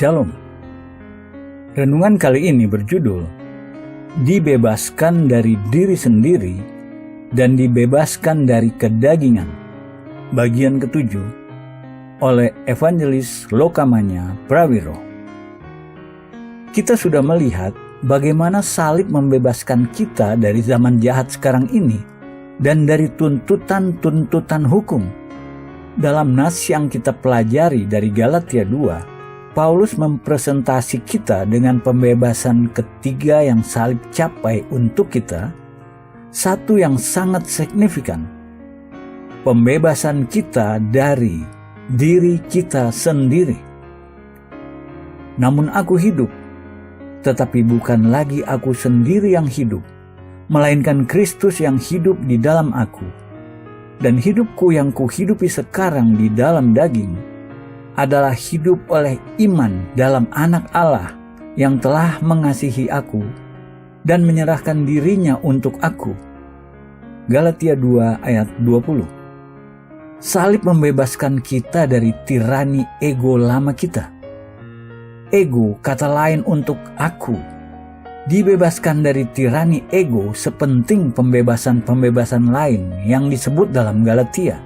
Shalom. Renungan kali ini berjudul Dibebaskan dari diri sendiri dan dibebaskan dari kedagingan. Bagian ketujuh oleh Evangelis Lokamanya Prawiro. Kita sudah melihat bagaimana salib membebaskan kita dari zaman jahat sekarang ini dan dari tuntutan-tuntutan hukum. Dalam nas yang kita pelajari dari Galatia 2, Paulus mempresentasi kita dengan pembebasan ketiga yang salib capai untuk kita, satu yang sangat signifikan. Pembebasan kita dari diri kita sendiri. Namun aku hidup, tetapi bukan lagi aku sendiri yang hidup, melainkan Kristus yang hidup di dalam aku. Dan hidupku yang kuhidupi sekarang di dalam daging adalah hidup oleh iman dalam Anak Allah yang telah mengasihi aku dan menyerahkan dirinya untuk aku. Galatia 2 ayat 20. Salib membebaskan kita dari tirani ego lama kita. Ego, kata lain untuk aku, dibebaskan dari tirani ego sepenting pembebasan-pembebasan lain yang disebut dalam Galatia.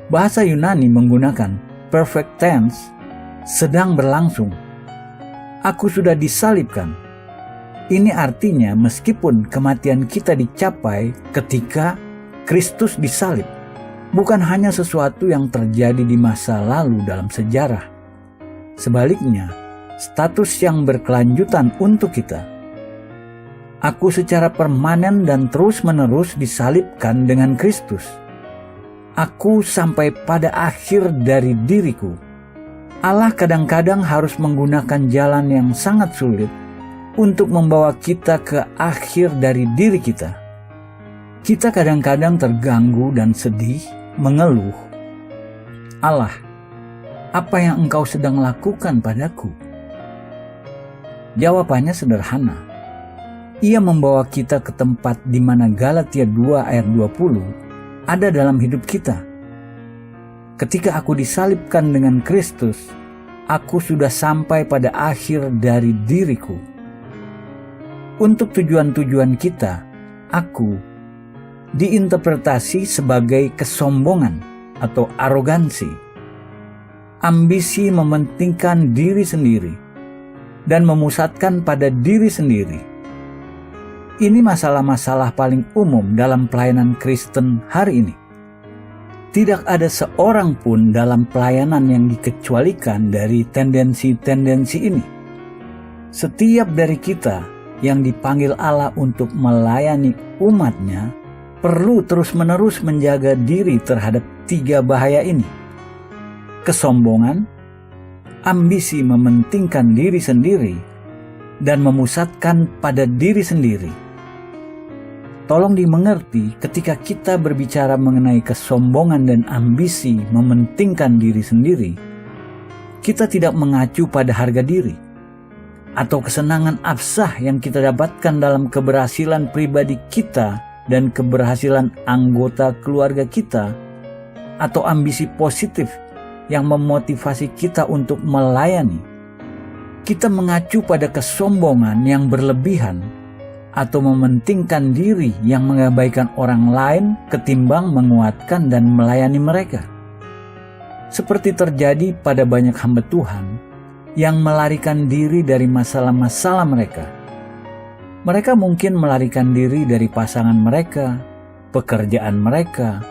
Bahasa Yunani menggunakan perfect tense, sedang berlangsung. Aku sudah disalibkan. Ini artinya meskipun kematian kita dicapai ketika Kristus disalib, bukan hanya sesuatu yang terjadi di masa lalu dalam sejarah. Sebaliknya, status yang berkelanjutan untuk kita. Aku secara permanen dan terus-menerus disalibkan dengan Kristus. Aku sampai pada akhir dari diriku. Allah kadang-kadang harus menggunakan jalan yang sangat sulit untuk membawa kita ke akhir dari diri kita. Kita kadang-kadang terganggu dan sedih, mengeluh. Allah, apa yang Engkau sedang lakukan padaku? Jawabannya sederhana. Ia membawa kita ke tempat di mana Galatia 2 ayat 20 ada dalam hidup kita. Ketika aku disalibkan dengan Kristus, aku sudah sampai pada akhir dari diriku. Untuk tujuan-tujuan kita, aku diinterpretasi sebagai kesombongan atau arogansi, ambisi mementingkan diri sendiri, dan memusatkan pada diri sendiri. Ini masalah-masalah paling umum dalam pelayanan Kristen hari ini. Tidak ada seorang pun dalam pelayanan yang dikecualikan dari tendensi-tendensi ini. Setiap dari kita yang dipanggil Allah untuk melayani umatnya perlu terus-menerus menjaga diri terhadap tiga bahaya ini. Kesombongan, ambisi mementingkan diri sendiri, dan memusatkan pada diri sendiri. Tolong dimengerti ketika kita berbicara mengenai kesombongan dan ambisi mementingkan diri sendiri, kita tidak mengacu pada harga diri atau kesenangan absah yang kita dapatkan dalam keberhasilan pribadi kita dan keberhasilan anggota keluarga kita, atau ambisi positif yang memotivasi kita untuk melayani. Kita mengacu pada kesombongan yang berlebihan atau mementingkan diri yang mengabaikan orang lain ketimbang menguatkan dan melayani mereka. Seperti terjadi pada banyak hamba Tuhan yang melarikan diri dari masalah-masalah mereka. Mereka mungkin melarikan diri dari pasangan mereka, pekerjaan mereka,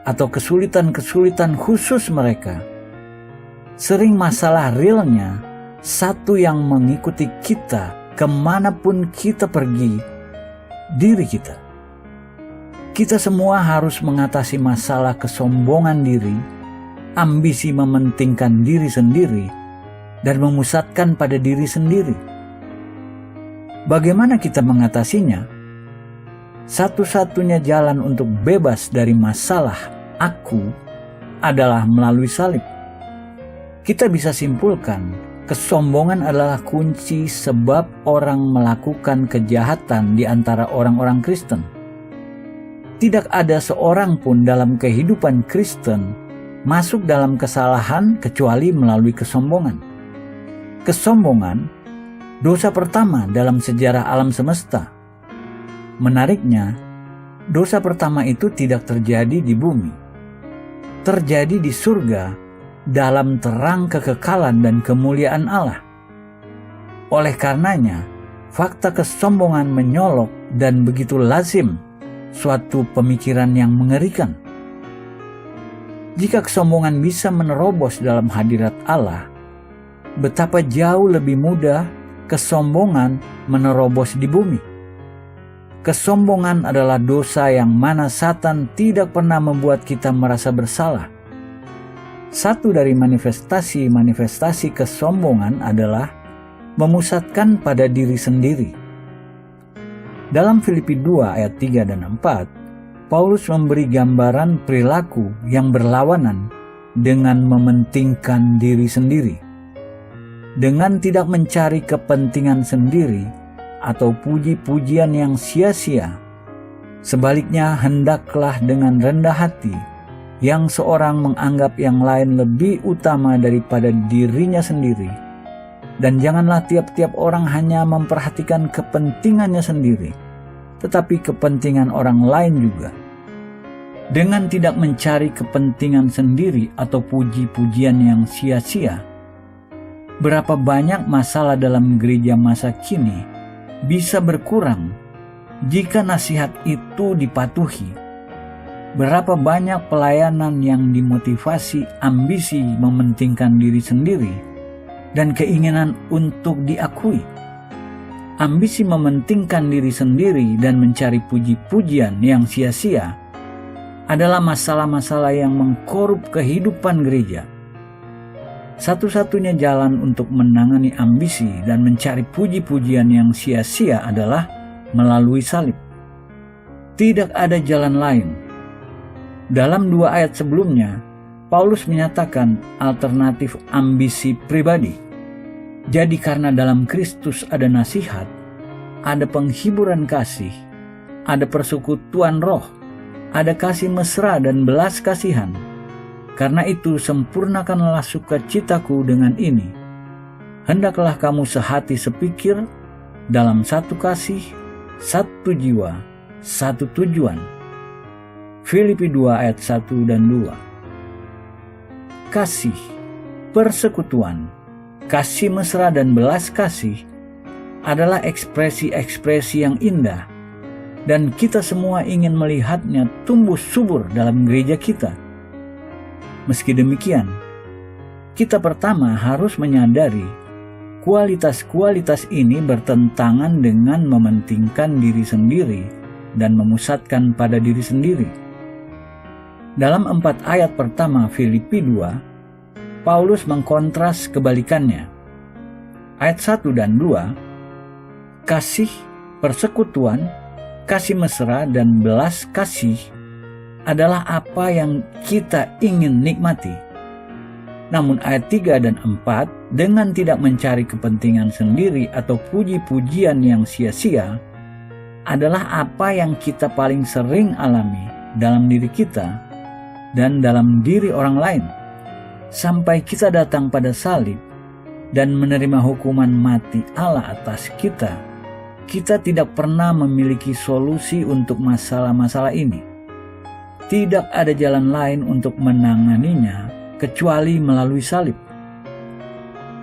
atau kesulitan-kesulitan khusus mereka. Sering masalah realnya satu yang mengikuti kita kemanapun kita pergi, diri kita. Kita semua harus mengatasi masalah kesombongan diri, ambisi mementingkan diri sendiri, dan memusatkan pada diri sendiri. Bagaimana kita mengatasinya? Satu-satunya jalan untuk bebas dari masalah aku adalah melalui salib. Kita bisa simpulkan, kesombongan adalah kunci sebab orang melakukan kejahatan di antara orang-orang Kristen. Tidak ada seorang pun dalam kehidupan Kristen masuk dalam kesalahan kecuali melalui kesombongan. Kesombongan, dosa pertama dalam sejarah alam semesta. Menariknya, dosa pertama itu tidak terjadi di bumi. Terjadi di surga dalam terang kekekalan dan kemuliaan Allah. Oleh karenanya, fakta kesombongan menyolok dan begitu lazim, suatu pemikiran yang mengerikan. Jika kesombongan bisa menerobos dalam hadirat Allah, betapa jauh lebih mudah kesombongan menerobos di bumi. Kesombongan adalah dosa yang mana Satan tidak pernah membuat kita merasa bersalah. Satu dari manifestasi kesombongan adalah memusatkan pada diri sendiri. Dalam Filipi 2 ayat 3 dan 4, Paulus memberi gambaran perilaku yang berlawanan dengan mementingkan diri sendiri. Dengan tidak mencari kepentingan sendiri atau puji-pujian yang sia-sia. Sebaliknya, hendaklah dengan rendah hati yang seorang menganggap yang lain lebih utama daripada dirinya sendiri. Dan janganlah tiap-tiap orang hanya memperhatikan kepentingannya sendiri, tetapi kepentingan orang lain juga. Dengan tidak mencari kepentingan sendiri atau puji-pujian yang sia-sia, berapa banyak masalah dalam gereja masa kini bisa berkurang jika nasihat itu dipatuhi. Berapa banyak pelayanan yang dimotivasi ambisi mementingkan diri sendiri dan keinginan untuk diakui. Ambisi mementingkan diri sendiri dan mencari puji-pujian yang sia-sia adalah masalah-masalah yang mengkorup kehidupan gereja. Satu-satunya jalan untuk menangani ambisi dan mencari puji-pujian yang sia-sia adalah melalui salib. Tidak ada jalan lain. Dalam 2 ayat sebelumnya, Paulus menyatakan alternatif ambisi pribadi. Jadi karena dalam Kristus ada nasihat, ada penghiburan kasih, ada persekutuan roh, ada kasih mesra dan belas kasihan. Karena itu sempurnakanlah sukacitaku dengan ini. Hendaklah kamu sehati sepikir, dalam satu kasih, satu jiwa, satu tujuan. Filipi 2 ayat 1 dan 2. Kasih, persekutuan, kasih mesra dan belas kasih adalah ekspresi-ekspresi yang indah, dan kita semua ingin melihatnya tumbuh subur dalam gereja kita. Meski demikian, kita pertama harus menyadari kualitas-kualitas ini bertentangan dengan mementingkan diri sendiri dan memusatkan pada diri sendiri. Dalam 4 ayat pertama Filipi 2, Paulus mengkontras kebalikannya. Ayat 1 dan 2, kasih, persekutuan, kasih mesra, dan belas kasih adalah apa yang kita ingin nikmati. Namun ayat 3 dan 4, dengan tidak mencari kepentingan sendiri atau puji-pujian yang sia-sia, adalah apa yang kita paling sering alami dalam diri kita dan dalam diri orang lain, sampai kita datang pada salib dan menerima hukuman mati Allah atas kita. Kita tidak pernah memiliki solusi untuk masalah-masalah ini. Tidak ada jalan lain untuk menanganinya kecuali melalui salib.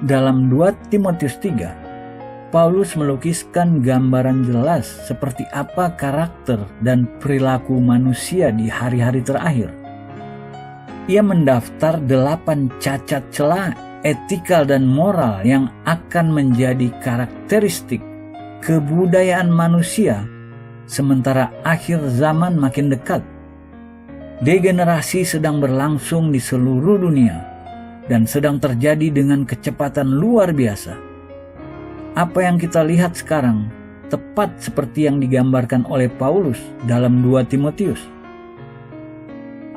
Dalam 2 Timotius 3, Paulus melukiskan gambaran jelas seperti apa karakter dan perilaku manusia di hari-hari terakhir. Ia mendaftar 8 cacat celah etikal dan moral yang akan menjadi karakteristik kebudayaan manusia sementara akhir zaman makin dekat. Degenerasi sedang berlangsung di seluruh dunia dan sedang terjadi dengan kecepatan luar biasa. Apa yang kita lihat sekarang tepat seperti yang digambarkan oleh Paulus dalam 2 Timotius.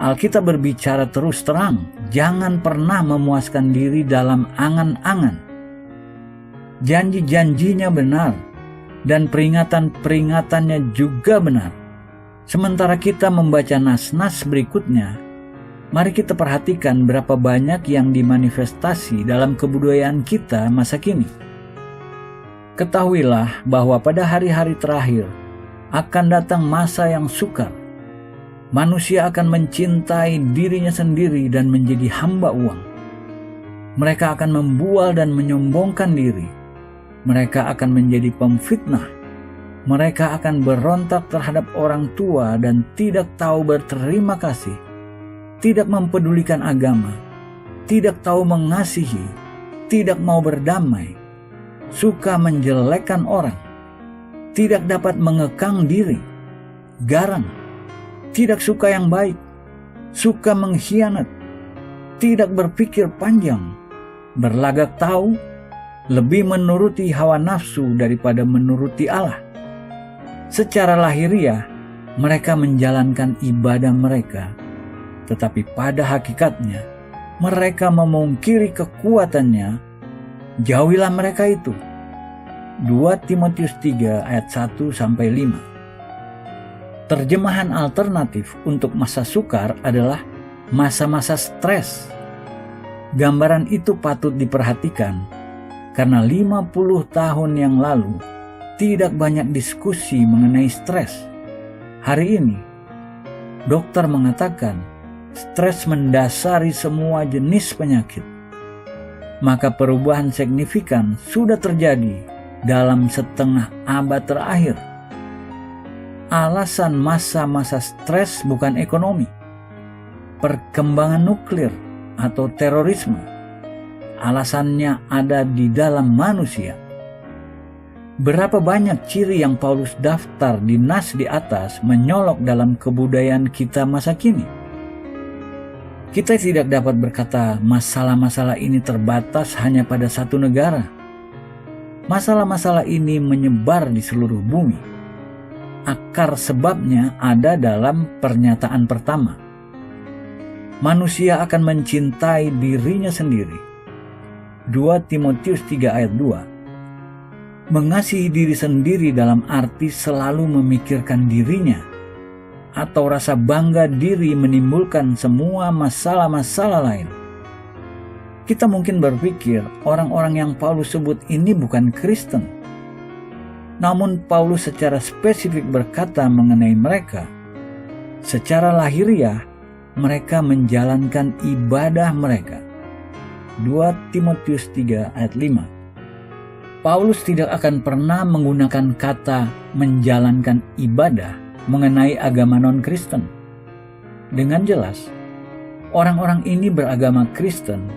Alkitab berbicara terus terang, jangan pernah memuaskan diri dalam angan-angan. Janji-janjinya benar dan peringatan-peringatannya juga benar. Sementara kita membaca nas-nas berikutnya, Mari kita perhatikan berapa banyak yang dimanifestasi dalam kebudayaan kita masa kini. Ketahuilah bahwa pada hari-hari terakhir akan datang masa yang sukar. Manusia akan mencintai dirinya sendiri dan menjadi hamba uang. Mereka akan membual dan menyombongkan diri. Mereka akan menjadi pemfitnah. Mereka akan berontak terhadap orang tua dan tidak tahu berterima kasih. Tidak mempedulikan agama, tidak tahu mengasihi, tidak mau berdamai, suka menjelekkan orang, tidak dapat mengekang diri, garang, tidak suka yang baik, suka mengkhianat, tidak berpikir panjang, berlagak tahu, lebih menuruti hawa nafsu daripada menuruti Allah. Secara lahiriah, mereka menjalankan ibadah mereka, tetapi pada hakikatnya mereka memungkiri kekuatannya. Jauhilah mereka itu. 2 Timotius 3 ayat 1-5. Terjemahan alternatif untuk masa sukar adalah masa-masa stres. Gambaran itu patut diperhatikan karena 50 tahun yang lalu tidak banyak diskusi mengenai stres. Hari ini, dokter mengatakan stres mendasari semua jenis penyakit. Maka perubahan signifikan sudah terjadi dalam setengah abad terakhir. Alasan masa-masa stres bukan ekonomi, perkembangan nuklir, atau terorisme. Alasannya ada di dalam manusia. Berapa banyak ciri yang Paulus daftar di nas di atas menyolok dalam kebudayaan kita masa kini. Kita tidak dapat berkata masalah-masalah ini terbatas hanya pada satu negara. Masalah-masalah ini menyebar di seluruh bumi. Akar sebabnya ada dalam pernyataan pertama. Manusia akan mencintai dirinya sendiri. 2 Timotius 3 ayat 2. Mengasihi diri sendiri dalam arti selalu memikirkan dirinya, atau rasa bangga diri menimbulkan semua masalah-masalah lain. Kita mungkin berpikir orang-orang yang Paulus sebut ini bukan Kristen. Namun Paulus secara spesifik berkata mengenai mereka. Secara lahiriah, mereka menjalankan ibadah mereka. 2 Timotius 3 ayat 5. Paulus tidak akan pernah menggunakan kata menjalankan ibadah mengenai agama non-Kristen. Dengan jelas, orang-orang ini beragama Kristen,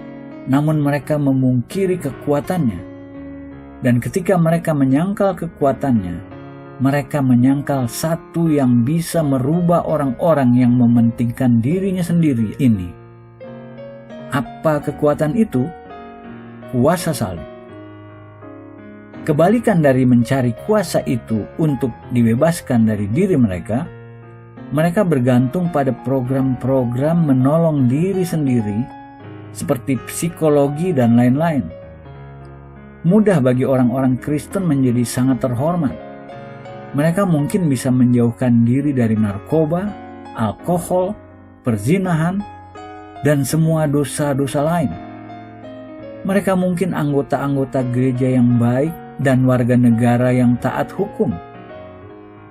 namun mereka memungkiri kekuatannya. Dan ketika mereka menyangkal kekuatannya, mereka menyangkal satu yang bisa merubah orang-orang yang mementingkan dirinya sendiri ini. Apa kekuatan itu? Kuasa salib. Kebalikan dari mencari kuasa itu untuk dibebaskan dari diri mereka, mereka bergantung pada program-program menolong diri sendiri seperti psikologi dan lain-lain. Mudah bagi orang-orang Kristen menjadi sangat terhormat. Mereka mungkin bisa menjauhkan diri dari narkoba, alkohol, perzinahan, dan semua dosa-dosa lain. Mereka mungkin anggota-anggota gereja yang baik dan warga negara yang taat hukum.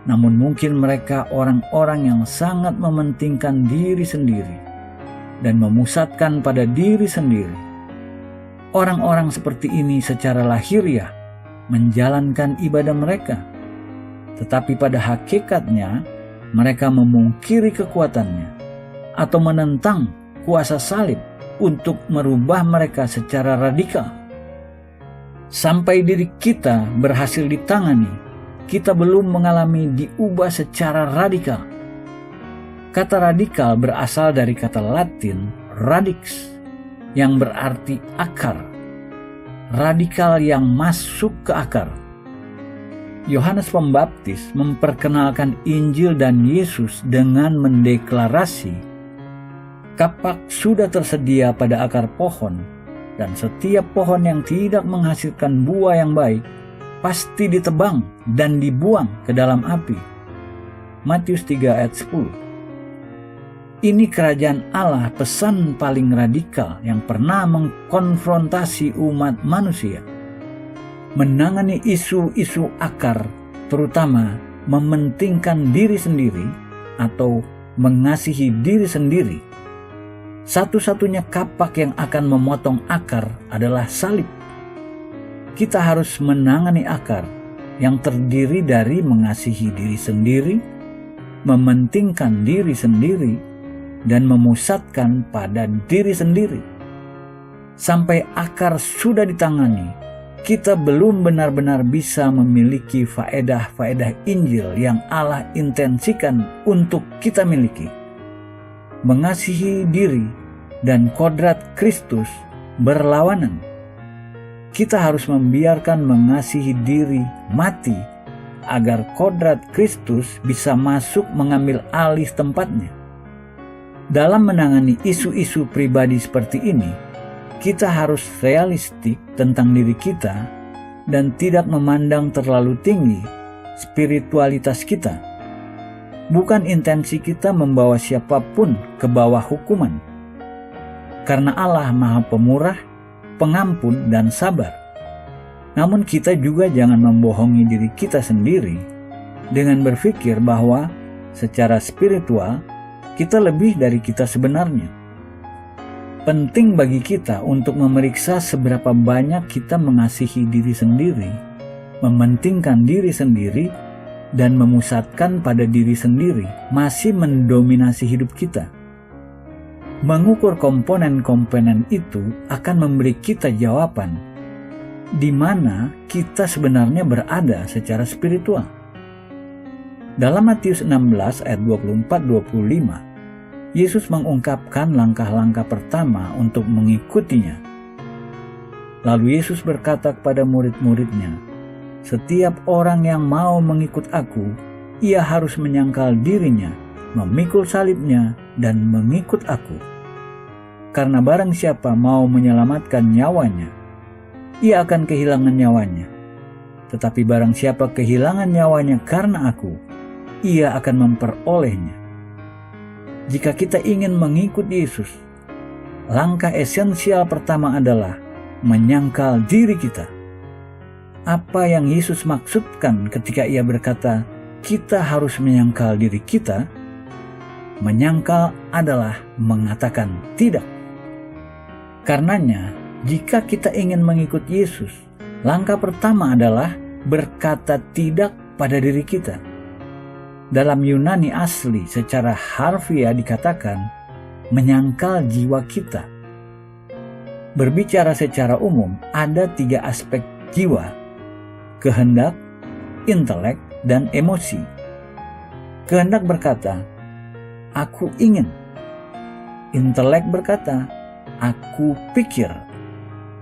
Namun mungkin mereka orang-orang yang sangat mementingkan diri sendiri dan memusatkan pada diri sendiri. Orang-orang seperti ini secara lahiriah menjalankan ibadah mereka, tetapi pada hakikatnya mereka memungkiri kekuatannya atau menentang kuasa salib untuk merubah mereka secara radikal. Sampai diri kita berhasil ditangani, kita belum mengalami diubah secara radikal. Kata radikal berasal dari kata Latin radix, yang berarti akar. Radikal yang masuk ke akar. Yohanes Pembaptis memperkenalkan Injil dan Yesus dengan mendeklarasi, kapak sudah tersedia pada akar pohon, dan setiap pohon yang tidak menghasilkan buah yang baik pasti ditebang dan dibuang ke dalam api. Matius 3 ayat 10. Ini kerajaan Allah, pesan paling radikal yang pernah mengkonfrontasi umat manusia. Menangani isu-isu akar, terutama mementingkan diri sendiri atau mengasihi diri sendiri. Satu-satunya kapak yang akan memotong akar adalah salib. Kita harus menangani akar yang terdiri dari mengasihi diri sendiri, mementingkan diri sendiri, dan memusatkan pada diri sendiri. Sampai akar sudah ditangani, kita belum benar-benar bisa memiliki faedah-faedah Injil yang Allah intensikan untuk kita miliki. Mengasihi diri dan kodrat Kristus berlawanan. Kita harus membiarkan mengasihi diri mati agar kodrat Kristus bisa masuk mengambil alih tempatnya. Dalam menangani isu-isu pribadi seperti ini, kita harus realistik tentang diri kita dan tidak memandang terlalu tinggi spiritualitas kita. Bukan intensi kita membawa siapapun ke bawah hukuman. Karena Allah Maha Pemurah, Pengampun, dan sabar. Namun kita juga jangan membohongi diri kita sendiri dengan berpikir bahwa secara spiritual kita lebih dari kita sebenarnya. Penting bagi kita untuk memeriksa seberapa banyak kita mengasihi diri sendiri, mementingkan diri sendiri, dan memusatkan pada diri sendiri masih mendominasi hidup kita. Mengukur komponen-komponen itu akan memberi kita jawaban di mana kita sebenarnya berada secara spiritual. Dalam Matius 16 ayat 24-25, Yesus mengungkapkan langkah-langkah pertama untuk mengikutinya. Lalu Yesus berkata kepada murid-muridnya, "Setiap orang yang mau mengikut aku, ia harus menyangkal dirinya, memikul salibnya, dan mengikut aku. Karena barang siapa mau menyelamatkan nyawanya, ia akan kehilangan nyawanya. Tetapi barang siapa kehilangan nyawanya karena aku, ia akan memperolehnya." Jika kita ingin mengikut Yesus, langkah esensial pertama adalah menyangkal diri kita. Apa yang Yesus maksudkan ketika ia berkata, kita harus menyangkal diri kita? Menyangkal adalah mengatakan tidak. Karenanya, jika kita ingin mengikut Yesus, langkah pertama adalah berkata tidak pada diri kita. Dalam Yunani asli secara harfiah dikatakan menyangkal jiwa kita. Berbicara secara umum, ada 3 aspek jiwa: kehendak, intelek, dan emosi. Kehendak berkata, aku ingin. Intelek berkata, aku pikir.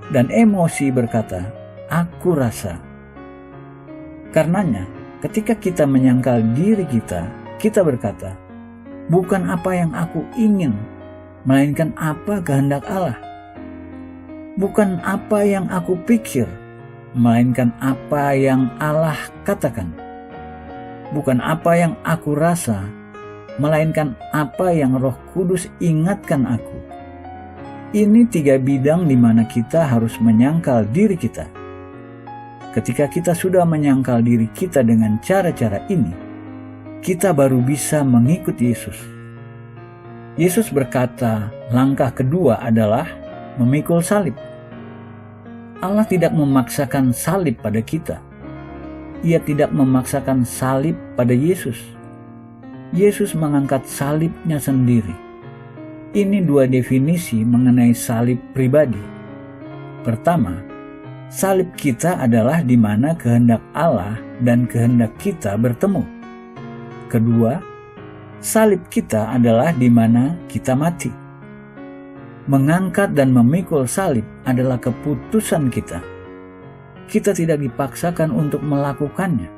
Dan emosi berkata, aku rasa. Karenanya, ketika kita menyangkal diri kita, kita berkata, bukan apa yang aku ingin, melainkan apa kehendak Allah. Bukan apa yang aku pikir, melainkan apa yang Allah katakan. Bukan apa yang aku rasa, melainkan apa yang Roh Kudus ingatkan aku. Ini 3 bidang di mana kita harus menyangkal diri kita. Ketika kita sudah menyangkal diri kita dengan cara-cara ini, kita baru bisa mengikuti Yesus. Yesus berkata, langkah kedua adalah memikul salib. Allah tidak memaksakan salib pada kita. Ia tidak memaksakan salib pada Yesus. Yesus mengangkat salibnya sendiri. Ini 2 definisi mengenai salib pribadi. Pertama, salib kita adalah di mana kehendak Allah dan kehendak kita bertemu. Kedua, salib kita adalah di mana kita mati. Mengangkat dan memikul salib adalah keputusan kita. Kita tidak dipaksakan untuk melakukannya.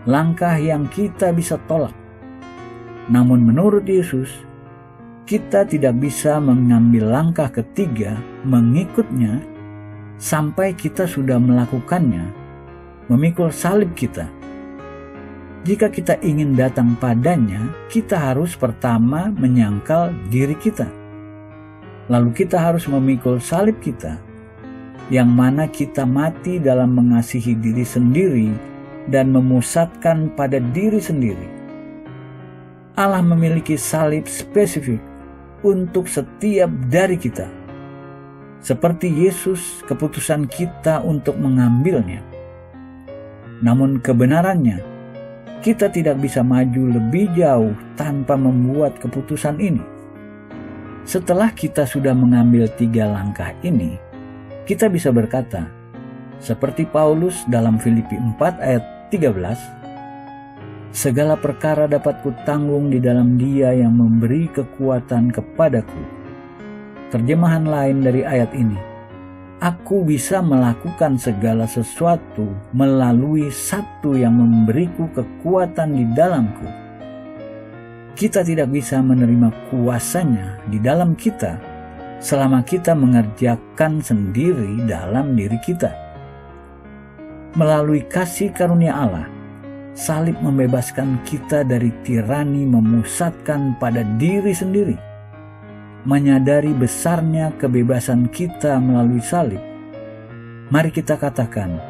Langkah yang kita bisa tolak. Namun menurut Yesus, kita tidak bisa mengambil langkah ketiga mengikutnya sampai kita sudah melakukannya, memikul salib kita. Jika kita ingin datang padanya, kita harus pertama menyangkal diri kita. Lalu kita harus memikul salib kita, yang mana kita mati dalam mengasihi diri sendiri dan memusatkan pada diri sendiri. Allah memiliki salib spesifik untuk setiap dari kita. Seperti Yesus, keputusan kita untuk mengambilnya. Namun kebenarannya, kita tidak bisa maju lebih jauh tanpa membuat keputusan ini. Setelah kita sudah mengambil 3 langkah ini, kita bisa berkata, seperti Paulus dalam Filipi 4 ayat 13, "Segala perkara dapat kutanggung di dalam Dia yang memberi kekuatan kepadaku." Terjemahan lain dari ayat ini, "Aku bisa melakukan segala sesuatu melalui Satu yang memberiku kekuatan di dalamku." Kita tidak bisa menerima kuasanya di dalam kita selama kita mengerjakan sendiri dalam diri kita. Melalui kasih karunia Allah, salib membebaskan kita dari tirani memusatkan pada diri sendiri. Menyadari besarnya kebebasan kita melalui salib, mari kita katakan,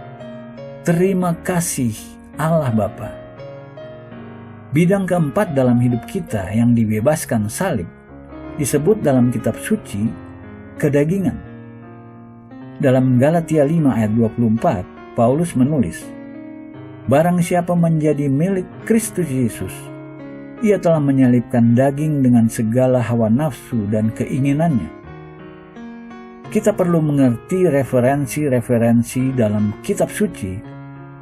"Terima kasih Allah Bapa." Bidang keempat dalam hidup kita yang dibebaskan salib disebut dalam kitab suci kedagingan. Dalam Galatia 5 ayat 24, Paulus menulis, "Barang siapa menjadi milik Kristus Yesus, ia telah menyalibkan daging dengan segala hawa nafsu dan keinginannya." Kita perlu mengerti referensi-referensi dalam kitab suci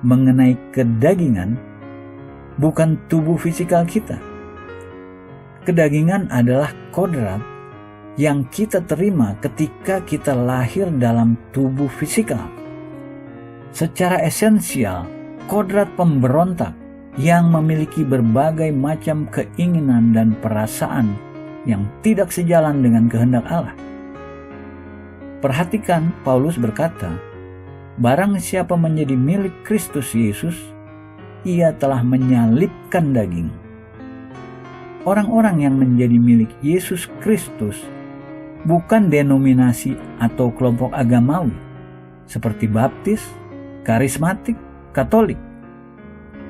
mengenai kedagingan, bukan tubuh fisikal kita. Kedagingan adalah kodrat yang kita terima ketika kita lahir dalam tubuh fisikal. Secara esensial, kodrat pemberontak yang memiliki berbagai macam keinginan dan perasaan yang tidak sejalan dengan kehendak Allah. Perhatikan, Paulus berkata, "Barang siapa menjadi milik Kristus Yesus, ia telah menyalibkan daging." Orang-orang yang menjadi milik Yesus Kristus bukan denominasi atau kelompok agamawi seperti Baptis, Karismatik, Katolik.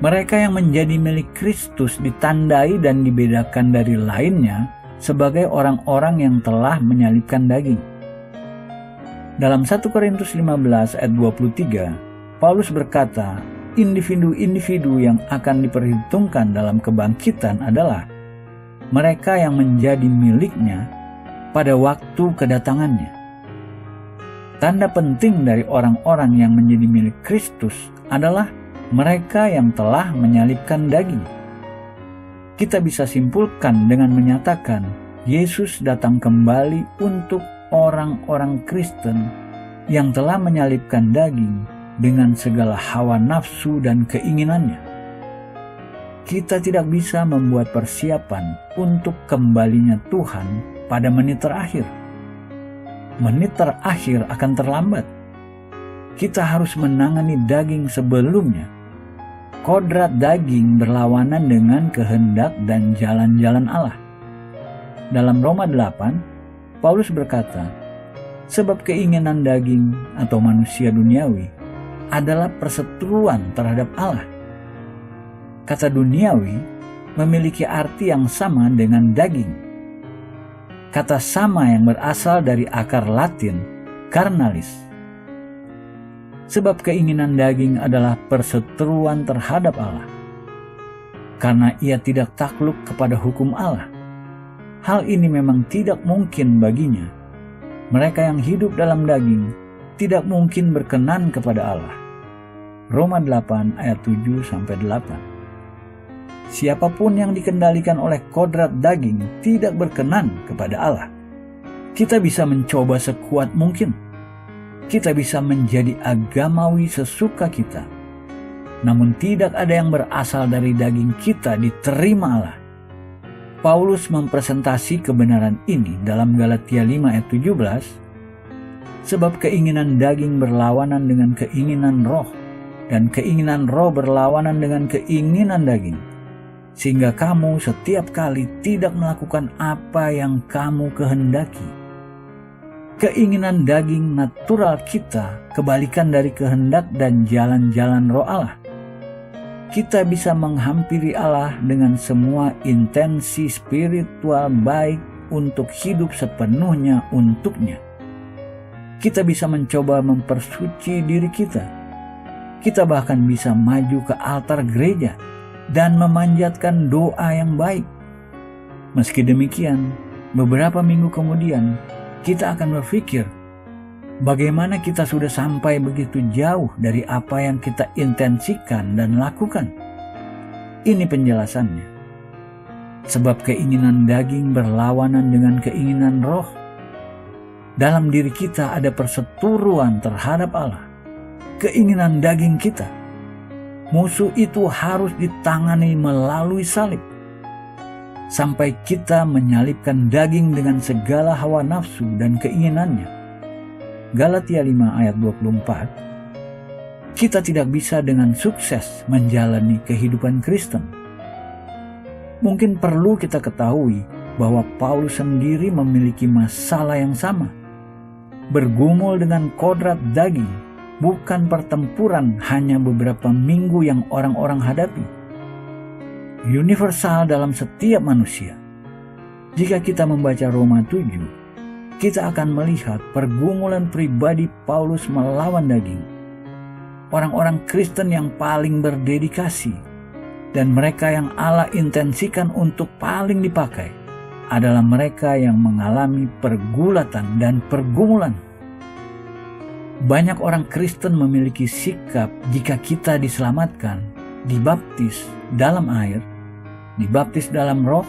Mereka yang menjadi milik Kristus ditandai dan dibedakan dari lainnya sebagai orang-orang yang telah menyalibkan daging. Dalam 1 Korintus 15 ayat 23, Paulus berkata, individu-individu yang akan diperhitungkan dalam kebangkitan adalah mereka yang menjadi miliknya pada waktu kedatangannya. Tanda penting dari orang-orang yang menjadi milik Kristus adalah mereka yang telah menyalibkan daging. Kita bisa simpulkan dengan menyatakan Yesus datang kembali untuk orang-orang Kristen yang telah menyalibkan daging dengan segala hawa nafsu dan keinginannya. Kita tidak bisa membuat persiapan untuk kembalinya Tuhan pada menit terakhir. Menit terakhir akan terlambat. Kita harus menangani daging sebelumnya. Kodrat daging berlawanan dengan kehendak dan jalan-jalan Allah. Dalam Roma 8, Paulus berkata, "Sebab keinginan daging atau manusia duniawi adalah perseteruan terhadap Allah." Kata duniawi memiliki arti yang sama dengan daging. Kata sama yang berasal dari akar Latin, carnalis. Sebab keinginan daging adalah perseteruan terhadap Allah. Karena ia tidak takluk kepada hukum Allah. Hal ini memang tidak mungkin baginya. Mereka yang hidup dalam daging tidak mungkin berkenan kepada Allah. Roma 8 ayat 7-8. Siapapun yang dikendalikan oleh kodrat daging tidak berkenan kepada Allah. Kita bisa mencoba sekuat mungkin. Kita bisa menjadi agamawi sesuka kita. Namun tidak ada yang berasal dari daging kita diterima Allah. Paulus mempresentasi kebenaran ini dalam Galatia 5 ayat 17. Sebab keinginan daging berlawanan dengan keinginan roh, dan keinginan roh berlawanan dengan keinginan daging, sehingga kamu setiap kali tidak melakukan apa yang kamu kehendaki. Keinginan daging natural kita kebalikan dari kehendak dan jalan-jalan roh Allah. Kita bisa menghampiri Allah dengan semua intensi spiritual baik untuk hidup sepenuhnya untuknya. Kita bisa mencoba mempersuci diri kita. Kita bahkan bisa maju ke altar gereja dan memanjatkan doa yang baik. Meski demikian, beberapa minggu kemudian kita akan berpikir, bagaimana kita sudah sampai begitu jauh dari apa yang kita intensikan dan lakukan? Ini penjelasannya. Sebab keinginan daging berlawanan dengan keinginan roh. Dalam diri kita ada perseteruan terhadap Allah. Keinginan daging kita, musuh itu harus ditangani melalui salib. Sampai kita menyalibkan daging dengan segala hawa nafsu dan keinginannya. Galatia 5 ayat 24. Kita tidak bisa dengan sukses menjalani kehidupan Kristen. Mungkin perlu kita ketahui bahwa Paulus sendiri memiliki masalah yang sama. Bergumul dengan kodrat daging bukan pertempuran hanya beberapa minggu yang orang-orang hadapi. Universal dalam setiap manusia. Jika kita membaca Roma 7, kita akan melihat pergumulan pribadi Paulus melawan daging. Orang-orang Kristen yang paling berdedikasi dan mereka yang Allah intensikan untuk paling dipakai adalah mereka yang mengalami pergulatan dan pergumulan. Banyak orang Kristen memiliki sikap jika kita diselamatkan, dibaptis dalam air, dibaptis dalam roh,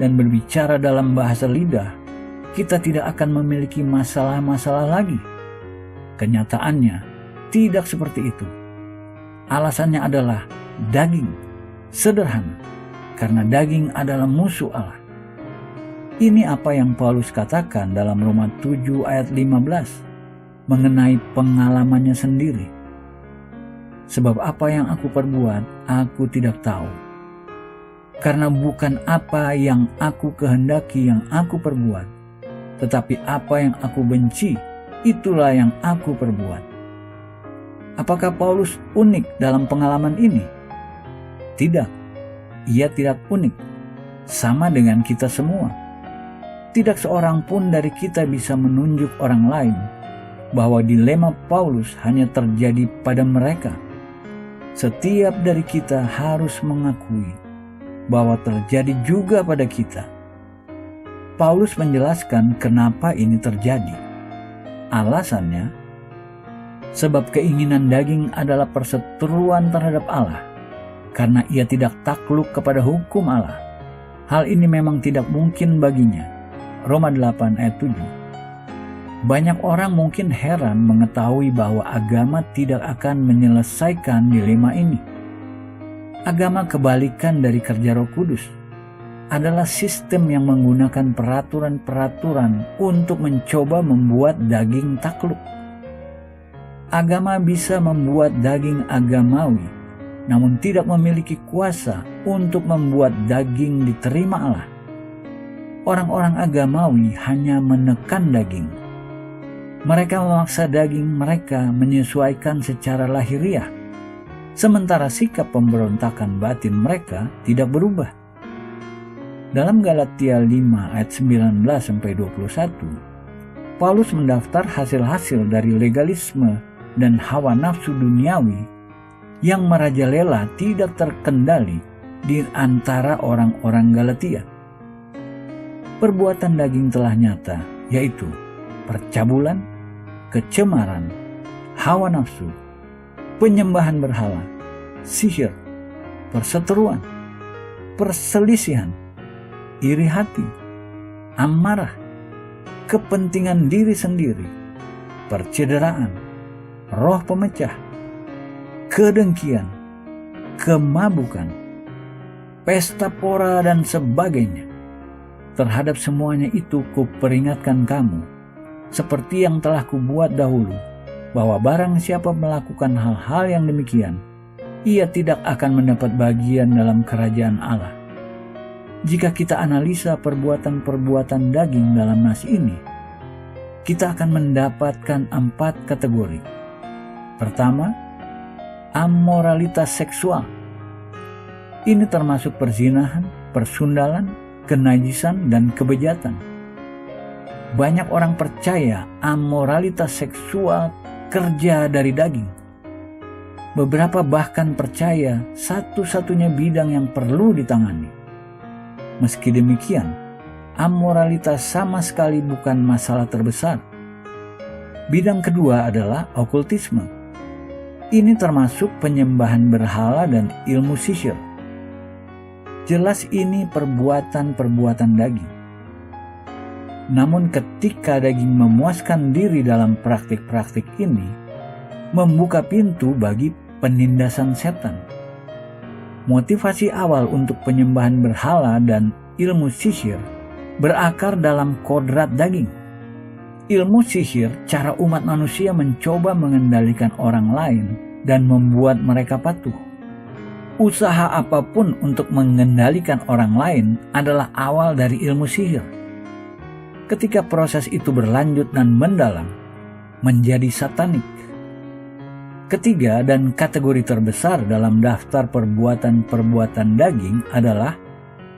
dan berbicara dalam bahasa lidah, kita tidak akan memiliki masalah-masalah lagi. Kenyataannya tidak seperti itu. Alasannya adalah daging. Sederhana, karena daging adalah musuh Allah. Ini apa yang Paulus katakan dalam Roma 7 ayat 15 mengenai pengalamannya sendiri. Sebab apa yang aku perbuat, aku tidak tahu. Karena bukan apa yang aku kehendaki yang aku perbuat, tetapi apa yang aku benci, itulah yang aku perbuat. Apakah Paulus unik dalam pengalaman ini? Tidak, ia tidak unik, sama dengan kita semua. Tidak seorang pun dari kita bisa menunjuk orang lain bahwa dilema Paulus hanya terjadi pada mereka. Setiap dari kita harus mengakui bahwa terjadi juga pada kita. Paulus menjelaskan kenapa ini terjadi. Alasannya, sebab keinginan daging adalah perseteruan terhadap Allah. Karena ia tidak takluk kepada hukum Allah. Hal ini memang tidak mungkin baginya. Roma 8 ayat 7. Banyak orang mungkin heran mengetahui bahwa agama tidak akan menyelesaikan dilema ini. Agama kebalikan dari kerja Roh Kudus adalah sistem yang menggunakan peraturan-peraturan untuk mencoba membuat daging takluk. Agama bisa membuat daging agamawi, namun tidak memiliki kuasa untuk membuat daging diterima Allah. Orang-orang agamawi hanya menekan daging. Mereka memaksa daging mereka menyesuaikan secara lahiriah, sementara sikap pemberontakan batin mereka tidak berubah. Dalam Galatia 5 ayat 19-21, Paulus mendaftar hasil-hasil dari legalisme dan hawa nafsu duniawi yang merajalela tidak terkendali di antara orang-orang Galatia. Perbuatan daging telah nyata, yaitu percabulan, kecemaran, hawa nafsu, penyembahan berhala, sihir, perseteruan, perselisihan, iri hati, amarah, kepentingan diri sendiri, percederaan, roh pemecah, kedengkian, kemabukan, pesta pora dan sebagainya. Terhadap semuanya itu kuperingatkan kamu, seperti yang telah kubuat dahulu, bahwa barang siapa melakukan hal-hal yang demikian, ia tidak akan mendapat bagian dalam kerajaan Allah. Jika kita analisa perbuatan-perbuatan daging dalam nas ini, kita akan mendapatkan 4 kategori. Pertama, amoralitas seksual. Ini termasuk perzinahan, persundalan, kenajisan, dan kebejatan. Banyak orang percaya amoralitas seksual kerja dari daging. Beberapa bahkan percaya satu-satunya bidang yang perlu ditangani. Meski demikian, amoralitas sama sekali bukan masalah terbesar. Bidang kedua adalah okultisme. Ini termasuk penyembahan berhala dan ilmu sihir. Jelas ini perbuatan-perbuatan daging. Namun ketika daging memuaskan diri dalam praktik-praktik ini, membuka pintu bagi penindasan setan. Motivasi awal untuk penyembahan berhala dan ilmu sihir berakar dalam kodrat daging. Ilmu sihir, cara umat manusia mencoba mengendalikan orang lain dan membuat mereka patuh. Usaha apapun untuk mengendalikan orang lain adalah awal dari ilmu sihir. Ketika proses itu berlanjut dan mendalam, menjadi satanik. Ketiga dan kategori terbesar dalam daftar perbuatan-perbuatan daging adalah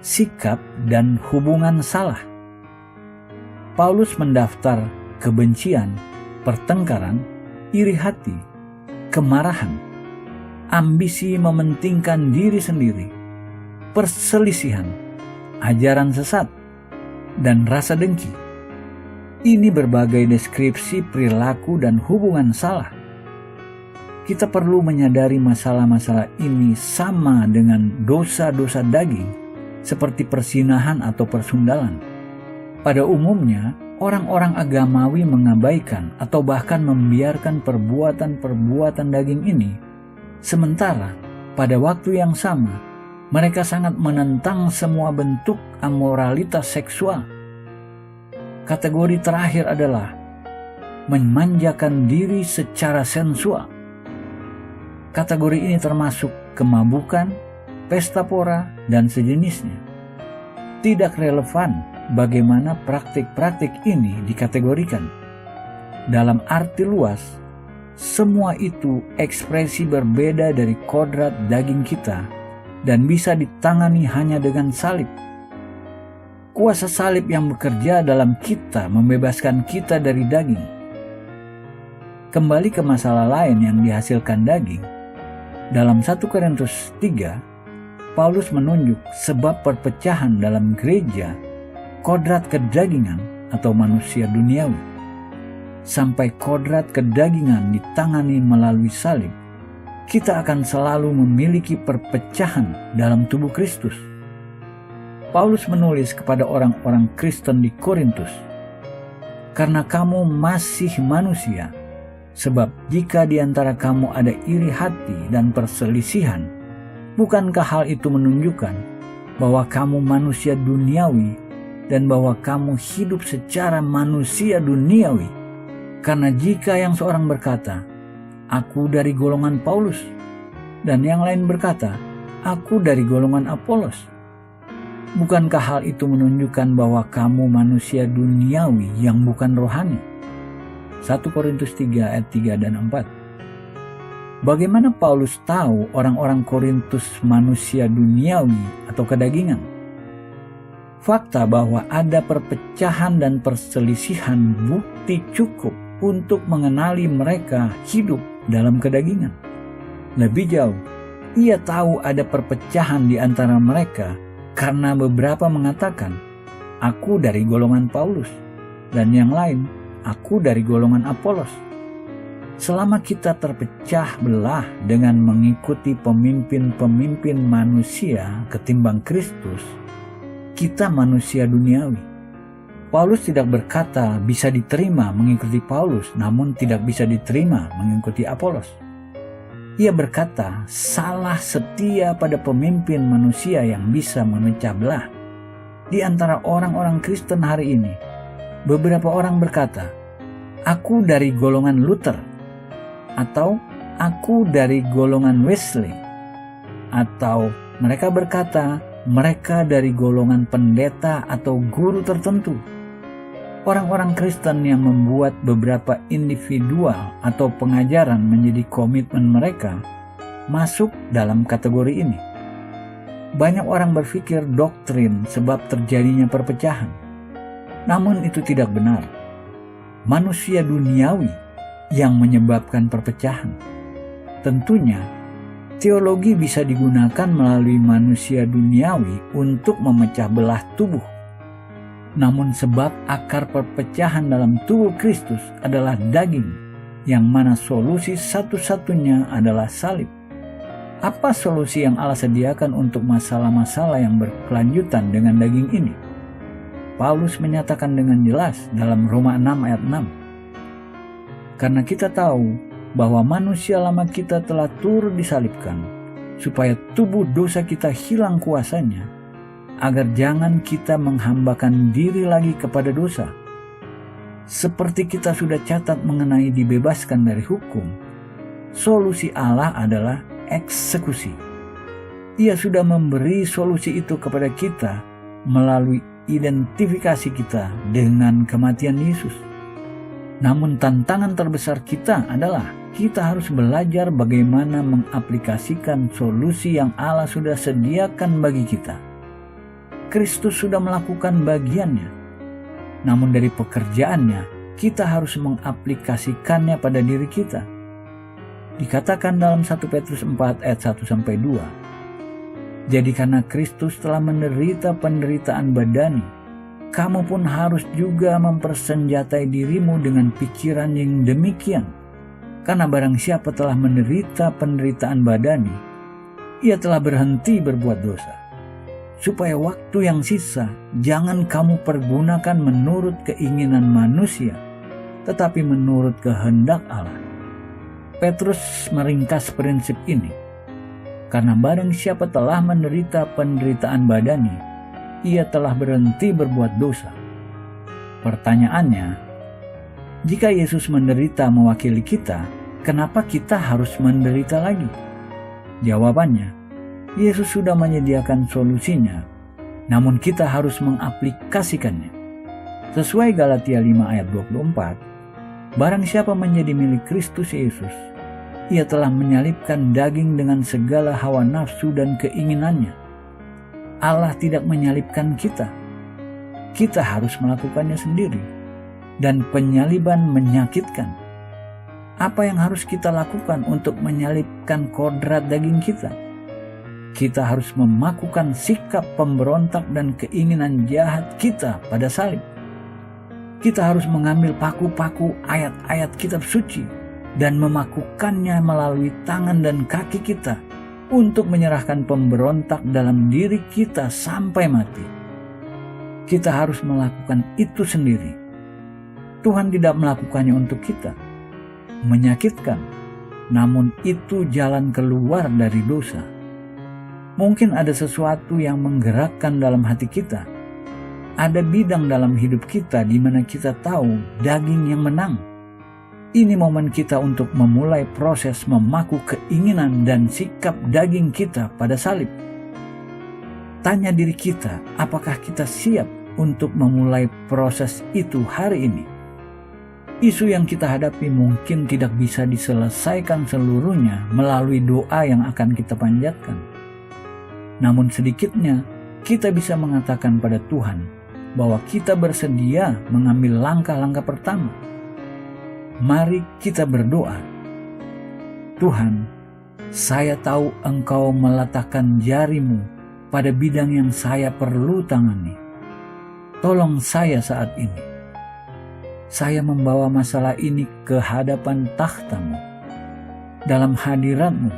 sikap dan hubungan salah. Paulus mendaftar kebencian, pertengkaran, iri hati, kemarahan, ambisi mementingkan diri sendiri, perselisihan, ajaran sesat, dan rasa dengki. Ini berbagai deskripsi perilaku dan hubungan salah. Kita perlu menyadari masalah-masalah ini sama dengan dosa-dosa daging, seperti persinahan atau persundalan. Pada umumnya, orang-orang agamawi mengabaikan atau bahkan membiarkan perbuatan-perbuatan daging ini, sementara pada waktu yang sama, mereka sangat menentang semua bentuk amoralitas seksual. Kategori terakhir adalah memanjakan diri secara sensual. Kategori ini termasuk kemabukan, pesta pora, dan sejenisnya. Tidak relevan bagaimana praktik-praktik ini dikategorikan. Dalam arti luas, semua itu ekspresi berbeda dari kodrat daging kita dan bisa ditangani hanya dengan salib. Kuasa salib yang bekerja dalam kita membebaskan kita dari daging. Kembali ke masalah lain yang dihasilkan daging. Dalam 1 Korintus 3, Paulus menunjuk sebab perpecahan dalam gereja kodrat kedagingan atau manusia duniawi. Sampai kodrat kedagingan ditangani melalui salib, kita akan selalu memiliki perpecahan dalam tubuh Kristus. Paulus menulis kepada orang-orang Kristen di Korintus, "Karena kamu masih manusia, sebab jika di antara kamu ada iri hati dan perselisihan, bukankah hal itu menunjukkan bahwa kamu manusia duniawi dan bahwa kamu hidup secara manusia duniawi? Karena jika yang seorang berkata, 'Aku dari golongan Paulus,' dan yang lain berkata, 'Aku dari golongan Apolos,' bukankah hal itu menunjukkan bahwa kamu manusia duniawi yang bukan rohani?" 1 Korintus 3 ayat 3 dan 4. Bagaimana Paulus tahu orang-orang Korintus manusia duniawi atau kedagingan? Fakta bahwa ada perpecahan dan perselisihan bukti cukup untuk mengenali mereka hidup dalam kedagingan. Lebih jauh, ia tahu ada perpecahan di antara mereka karena beberapa mengatakan, "Aku dari golongan Paulus," dan yang lain, "Aku dari golongan Apolos." Selama kita terpecah belah dengan mengikuti pemimpin-pemimpin manusia ketimbang Kristus, kita manusia duniawi. Paulus tidak berkata bisa diterima mengikuti Paulus, namun tidak bisa diterima mengikuti Apolos. Ia berkata salah setia pada pemimpin manusia yang bisa memecah belah. Di antara orang-orang Kristen hari ini, beberapa orang berkata, "Aku dari golongan Luther," atau aku dari golongan Wesley, atau mereka berkata mereka dari golongan pendeta atau guru tertentu. Orang-orang Kristen yang membuat beberapa individual atau pengajaran menjadi komitmen mereka masuk dalam kategori ini. Banyak orang berpikir doktrin sebab terjadinya perpecahan. Namun itu tidak benar. Manusia duniawi yang menyebabkan perpecahan. Tentunya, teologi bisa digunakan melalui manusia duniawi untuk memecah belah tubuh. Namun sebab akar perpecahan dalam tubuh Kristus adalah daging, yang mana solusi satu-satunya adalah salib. Apa solusi yang Allah sediakan untuk masalah-masalah yang berkelanjutan dengan daging ini? Paulus menyatakan dengan jelas dalam Roma 6 ayat 6. Karena kita tahu bahwa manusia lama kita telah turut disalibkan, supaya tubuh dosa kita hilang kuasanya, agar jangan kita menghambakan diri lagi kepada dosa. Seperti kita sudah catat mengenai dibebaskan dari hukum, solusi Allah adalah eksekusi. Ia sudah memberi solusi itu kepada kita melalui identifikasi kita dengan kematian Yesus. Namun tantangan terbesar kita adalah kita harus belajar bagaimana mengaplikasikan solusi yang Allah sudah sediakan bagi kita. Kristus sudah melakukan bagiannya. Namun dari pekerjaannya, kita harus mengaplikasikannya pada diri kita. Dikatakan dalam 1 Petrus 4 ayat 1-2. Jadi karena Kristus telah menderita penderitaan badani, kamu pun harus juga mempersenjatai dirimu dengan pikiran yang demikian. Karena barang siapa telah menderita penderitaan badani, ia telah berhenti berbuat dosa. Supaya waktu yang sisa jangan kamu pergunakan menurut keinginan manusia, tetapi menurut kehendak Allah. Petrus meringkas prinsip ini. Karena barang siapa telah menderita penderitaan badani, ia telah berhenti berbuat dosa. Pertanyaannya, jika Yesus menderita mewakili kita, kenapa kita harus menderita lagi? Jawabannya, Yesus sudah menyediakan solusinya, namun kita harus mengaplikasikannya. Sesuai Galatia 5 ayat 24, barang siapa menjadi milik Kristus Yesus, ia telah menyalibkan daging dengan segala hawa nafsu dan keinginannya. Allah tidak menyalibkan kita. Kita harus melakukannya sendiri. Dan penyaliban menyakitkan. Apa yang harus kita lakukan untuk menyalibkan kodrat daging kita? Kita harus memakukan sikap pemberontak dan keinginan jahat kita pada salib. Kita harus mengambil paku-paku ayat-ayat kitab suci dan memakukannya melalui tangan dan kaki kita untuk menyerahkan pemberontak dalam diri kita sampai mati. Kita harus melakukan itu sendiri. Tuhan tidak melakukannya untuk kita. Menyakitkan, namun itu jalan keluar dari dosa. Mungkin ada sesuatu yang menggerakkan dalam hati kita. Ada bidang dalam hidup kita di mana kita tahu daging yang menang. Ini momen kita untuk memulai proses memaku keinginan dan sikap daging kita pada salib. Tanya diri kita, apakah kita siap untuk memulai proses itu hari ini? Isu yang kita hadapi mungkin tidak bisa diselesaikan seluruhnya melalui doa yang akan kita panjatkan. Namun sedikitnya kita bisa mengatakan pada Tuhan bahwa kita bersedia mengambil langkah-langkah pertama. Mari kita berdoa. Tuhan, saya tahu Engkau meletakkan jari-Mu pada bidang yang saya perlu tangani. Tolong saya saat ini. Saya membawa masalah ini ke hadapan takhta-Mu. Dalam hadirat-Mu,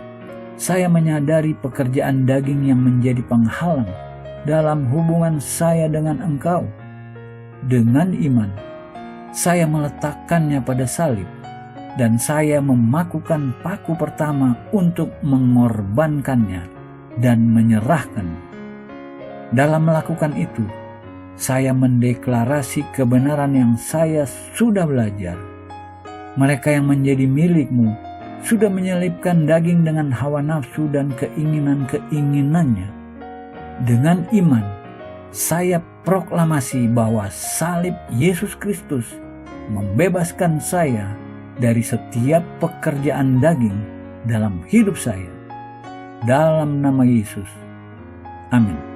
saya menyadari pekerjaan daging yang menjadi penghalang dalam hubungan saya dengan Engkau. Dengan iman, saya meletakkannya pada salib dan saya memakukan paku pertama untuk mengorbankannya dan menyerahkan. Dalam melakukan itu, saya mendeklarasi kebenaran yang saya sudah belajar. Mereka yang menjadi milik-Mu sudah menyelipkan daging dengan hawa nafsu dan keinginan-keinginannya. Dengan iman, saya proklamasi bahwa salib Yesus Kristus membebaskan saya dari setiap pekerjaan daging dalam hidup saya. Dalam nama Yesus. Amin.